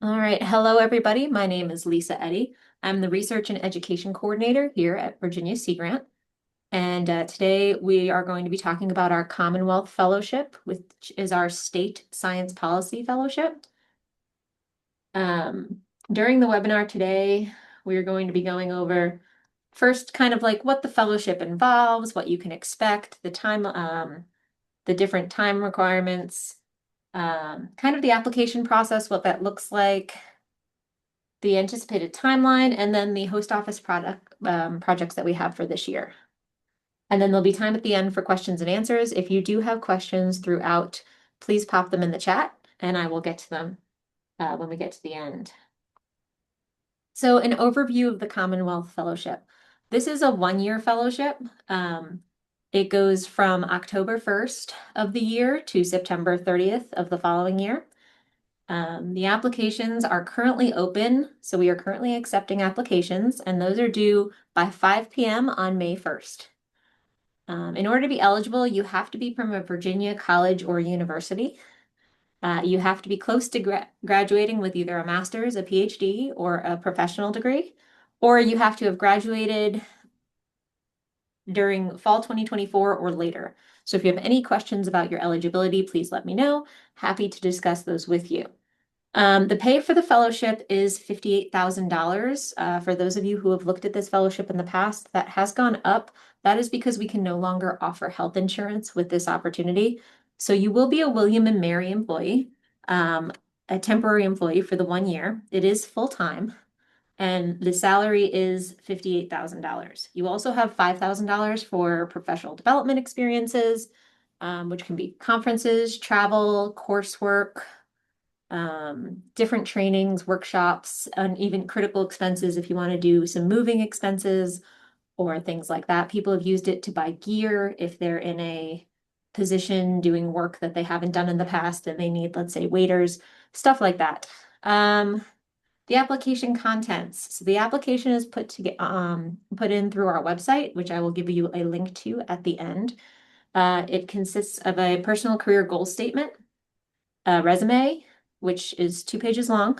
All right. Hello, everybody. My name is Lisa Eddy. I'm the Research and Education Coordinator here at Virginia Sea Grant. And today we are going to be talking about our Commonwealth Fellowship, which is our State Science Policy Fellowship. During the webinar today, we are going to be going over first kind of like what the fellowship involves, what you can expect, the different time requirements, kind of the application process, what that looks like, the anticipated timeline, and then the host office projects that we have for this year. And then there'll be time at the end for questions and answers. If you do have questions throughout, please pop them in the chat and I will get to them when we get to the end. So an overview of the Commonwealth Fellowship. This is a one-year fellowship. It goes from October 1st of the year to September 30th of the following year. The applications are currently open, so we are currently accepting applications, and those are due by 5 p.m. on May 1st. In order to be eligible, you have to be from a Virginia college or university. You have to be close to graduating with either a master's, a PhD, or a professional degree, or you have to have graduated during fall 2024 or later. So if you have any questions about your eligibility, please let me know. Happy to discuss those with you. The pay for the fellowship is $58,000. For those of you who have looked at this fellowship in the past, that has gone up. That is because we can no longer offer health insurance with this opportunity. So you will be a William and Mary employee, a temporary employee for the 1 year. It is full-time, and the salary is $58,000. You also have $5,000 for professional development experiences, which can be conferences, travel, coursework, different trainings, workshops, and even critical expenses if you want to do some moving expenses or things like that. People have used it to buy gear if they're in a position doing work that they haven't done in the past and they need, let's say, waiters, stuff like that. The application contents. So the application is put in through our website, which I will give you a link to at the end. It consists of a personal career goal statement, a resume, which is 2 pages long,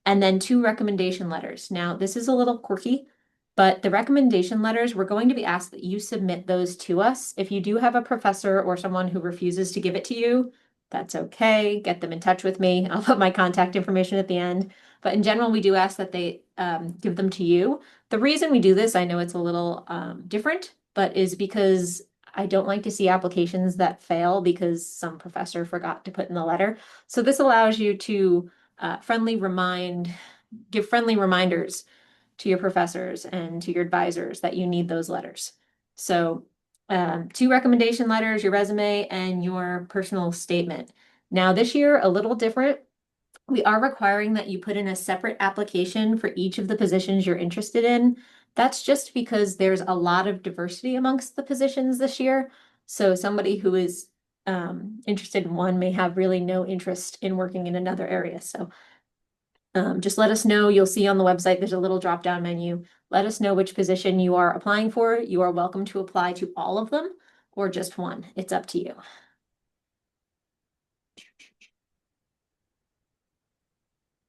and then 2 recommendation letters. Now, this is a little quirky, but the recommendation letters, we're going to be asked that you submit those to us. If you do have a professor or someone who refuses to give it to you, that's okay. Get them in touch with me. I'll put my contact information at the end. But in general, we do ask that they give them to you. The reason we do this, I know it's a little different, but is because I don't like to see applications that fail because some professor forgot to put in the letter. So this allows you to give friendly reminders to your professors and to your advisors that you need those letters. So 2 recommendation letters, your resume, and your personal statement. Now this year, a little different. We are requiring that you put in a separate application for each of the positions you're interested in. That's just because there's a lot of diversity amongst the positions this year. So somebody who is interested in one may have really no interest in working in another area. So just let us know. You'll see on the website, there's a little drop-down menu. Let us know which position you are applying for. You are welcome to apply to all of them or just one. It's up to you.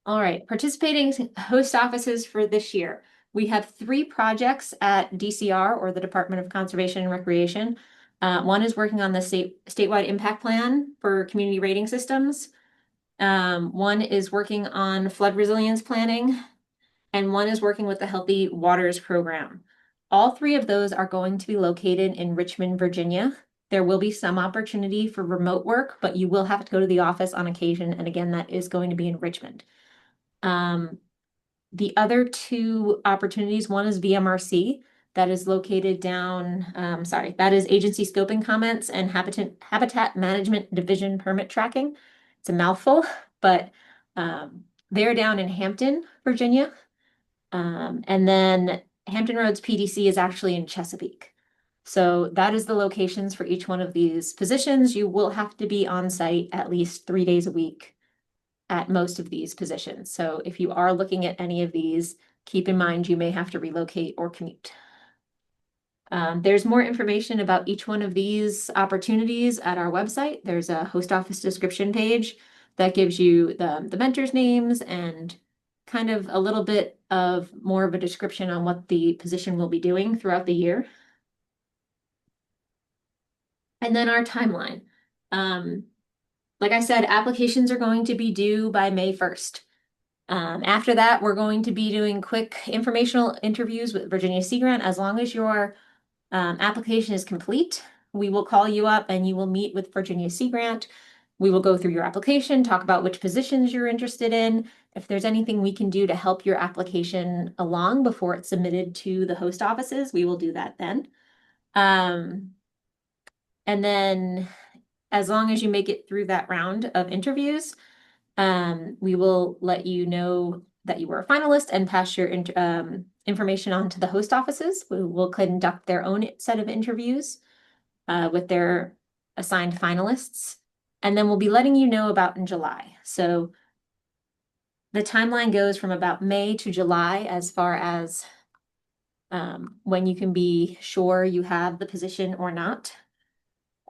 All right, participating host offices for this year. We have 3 projects at DCR, or the Department of Conservation and Recreation. One is working on the statewide impact plan for community rating systems. One is working on flood resilience planning, and one is working with the Healthy Waters program. All 3 of those are going to be located in Richmond, Virginia. There will be some opportunity for remote work, but you will have to go to the office on occasion. And again, that is going to be in Richmond. The other 2 opportunities, one is VMRC, that is located that is Agency Scoping Comments and Habitat Management Division Permit Tracking. It's a mouthful, but they're down in Hampton, Virginia. And then Hampton Roads PDC is actually in Chesapeake. So that is the locations for each one of these positions. You will have to be on site at least 3 days a week at most of these positions. So if you are looking at any of these, keep in mind you may have to relocate or commute. There's more information about each one of these opportunities at our website. There's a host office description page that gives you the mentors' names and kind of a little bit of more of a description on what the position will be doing throughout the year. And then our timeline. Um, like I said, applications are going to be due by May 1st. After that, we're going to be doing quick informational interviews with Virginia Sea Grant. As long as your application is complete, we will call you up and you will meet with Virginia Sea Grant. We will go through your application, talk about which positions you're interested in. If there's anything we can do to help your application along before it's submitted to the host offices, we will do that then. Um, and then as long as you make it through that round of interviews, we will let you know that you were a finalist and pass your information on to the host offices, who will conduct their own set of interviews with their assigned finalists. And then we'll be letting you know about in July. So the timeline goes from about May to July as far as when you can be sure you have the position or not.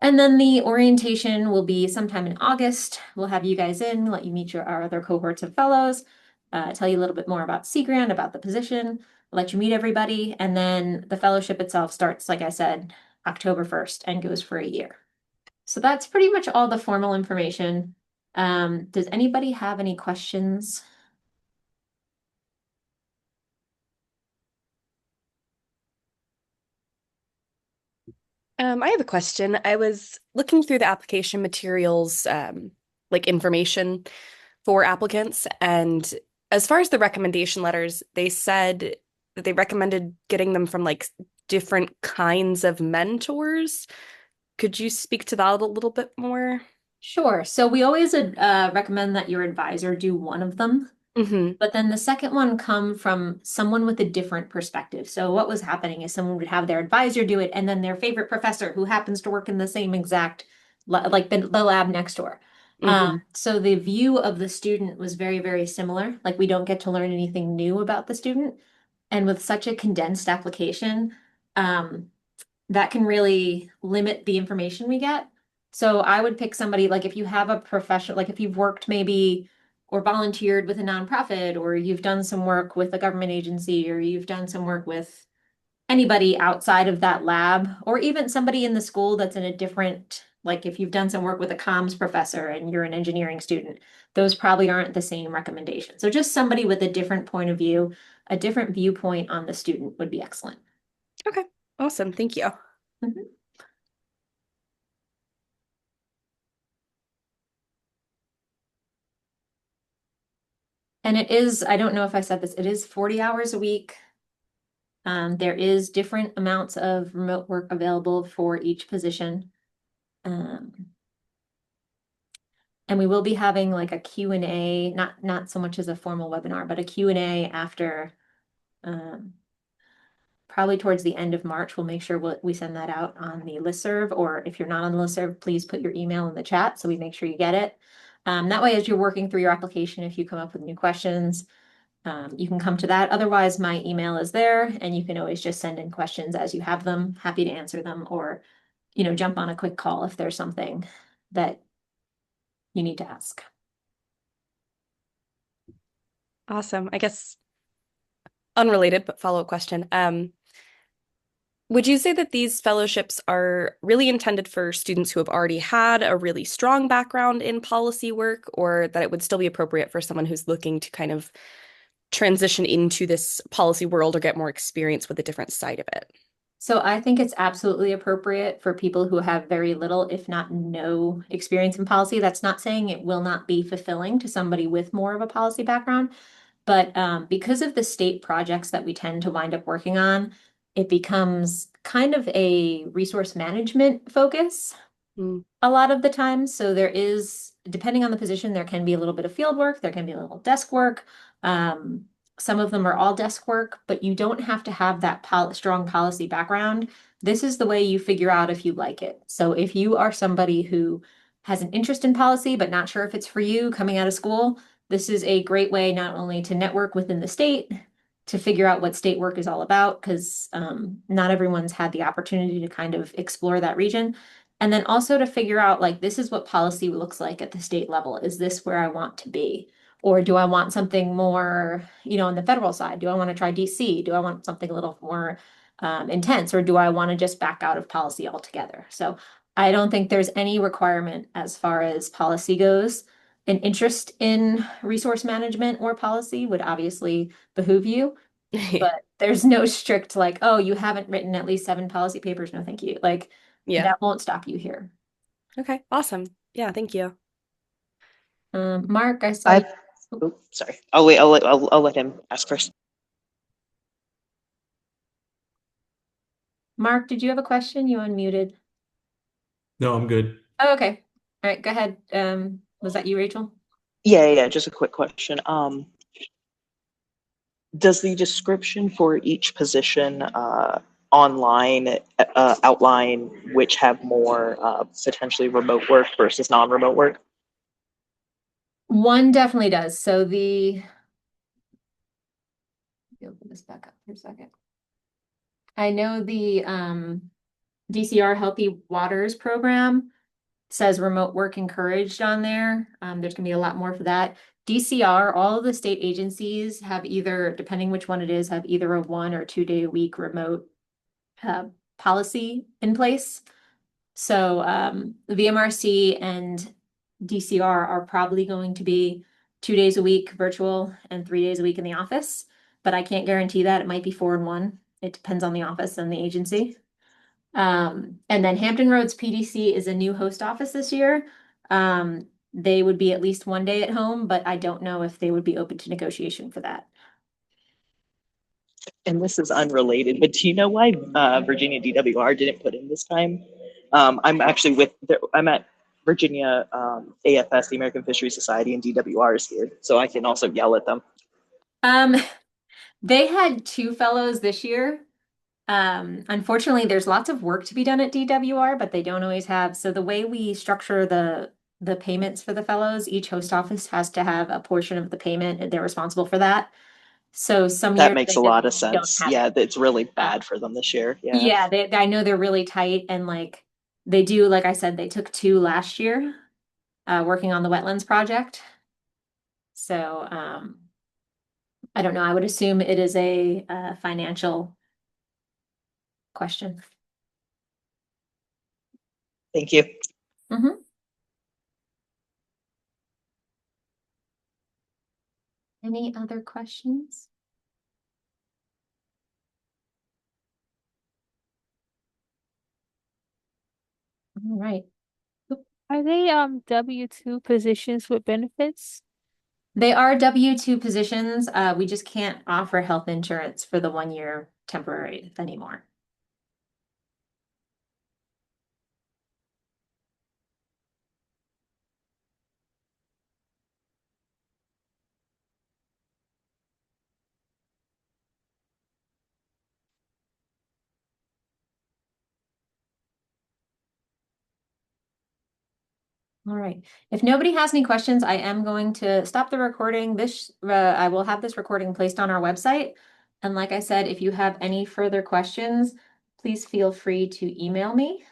And then the orientation will be sometime in August. We'll have you guys in, let you meet our other cohorts of fellows, tell you a little bit more about Sea Grant, about the position, let you meet everybody. And then the fellowship itself starts, like I said, October 1st and goes for a year. So that's pretty much all the formal information. Does anybody have any questions? I have a question. I was looking through the application materials, like information for applicants, and as far as the recommendation letters, they said that they recommended getting them from like different kinds of mentors. Could you speak to that a little bit more? Sure. So we always recommend that your advisor do one of them. Mm-hmm. But then the second one come from someone with a different perspective. So what was happening is someone would have their advisor do it, and then their favorite professor who happens to work in the same exact, like the lab next door. Mm-hmm. So the view of the student was very, very similar. Like we don't get to learn anything new about the student. And with such a condensed application, um, that can really limit the information we get. So I would pick somebody like if you have a professional, like if you've worked maybe or volunteered with a nonprofit, or you've done some work with a government agency, or you've done some work with anybody outside of that lab, or even somebody in the school that's in a different, like if you've done some work with a comms professor and you're an engineering student, those probably aren't the same recommendation. So just somebody with a different point of view, a different viewpoint on the student would be excellent. Okay, awesome. Thank you. Mhm. And it is, I don't know if I said this, it is 40 hours a week. There is different amounts of remote work available for each position. Um, and we will be having like a Q&A, not so much as a formal webinar, but a Q&A after um, probably towards the end of March. We'll make sure we send that out on the listserv, or if you're not on the listserv, please put your email in the chat so we make sure you get it. That way, as you're working through your application, if you come up with new questions, you can come to that. Otherwise, my email is there and you can always just send in questions as you have them. Happy to answer them, or, jump on a quick call if there's something that you need to ask. Awesome. I guess unrelated, but follow-up question. Would you say that these fellowships are really intended for students who have already had a really strong background in policy work, or that it would still be appropriate for someone who's looking to kind of transition into this policy world or get more experience with a different side of it? So I think it's absolutely appropriate for people who have very little, if not no experience in policy. That's not saying it will not be fulfilling to somebody with more of a policy background. But because of the state projects that we tend to wind up working on, it becomes kind of a resource management focus Mm. a lot of the time. So there is, depending on the position, there can be a little bit of field work, there can be a little desk work. Um, some of them are all desk work, but you don't have to have that strong policy background. This is the way you figure out if you like it. So if you are somebody who has an interest in policy, but not sure if it's for you coming out of school, this is a great way not only to network within the state, to figure out what state work is all about, because not everyone's had the opportunity to kind of explore that region. And then also to figure out like this is what policy looks like at the state level. Is this where I want to be? Or do I want something more, on the federal side? Do I want to try DC? Do I want something a little more intense? Or do I want to just back out of policy altogether? So I don't think there's any requirement as far as policy goes. An interest in resource management or policy would obviously behoove you, but there's no strict like, oh, you haven't written at least 7 policy papers. No, thank you. Like Yeah. that won't stop you here. Okay, awesome. Yeah, thank you. Mark, I saw you. I've, oh, sorry. I'll wait. I'll let him ask first. Mark, did you have a question? You unmuted. No, I'm good. Oh, okay. All right, go ahead. Was that you, Rachel? Yeah. Just a quick question. Does the description for each position online outline which have more potentially remote work versus non-remote work? One definitely does. So open this back up for a second. I know the DCR Healthy Waters program says remote work encouraged on there. There's gonna be a lot more for that. DCR, all of the state agencies have either, depending which one it is, have either a 1 or 2 day a week remote uh, policy in place. So the VMRC and DCR are probably going to be 2 days a week virtual and 3 days a week in the office. But I can't guarantee that. It might be 4 and 1. It depends on the office and the agency. And then Hampton Roads PDC is a new host office this year. They would be at least 1 day at home, but I don't know if they would be open to negotiation for that. And this is unrelated, but do you know why Virginia DWR didn't put in this time? I'm actually I'm at Virginia AFS, the American Fisheries Society, and DWR is here, so I can also yell at them. Um, they had 2 fellows this year. Unfortunately, there's lots of work to be done at DWR, but they don't always have. So the way we structure the payments for the fellows, each host office has to have a portion of the payment, and they're responsible for that. So some That years makes they a just lot of don't sense. have it. Yeah, it's really Uh, bad for them this year. Yeah. yeah, I know they're really tight and like they do, like I said, they took 2 last year, working on the wetlands project. So I don't know. I would assume it is a financial question. Thank you. Mhm. Any other questions? All right. Are they W-2 positions with benefits? They are W-2 positions. We just can't offer health insurance for the 1 year temporary anymore. All right. If nobody has any questions, I am going to stop the recording. I will have this recording placed on our website. And like I said, if you have any further questions, please feel free to email me.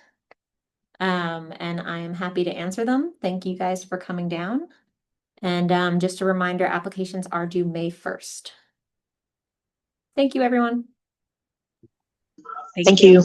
And I am happy to answer them. Thank you guys for coming down. And just a reminder, applications are due May 1st. Thank you, everyone. Thank you.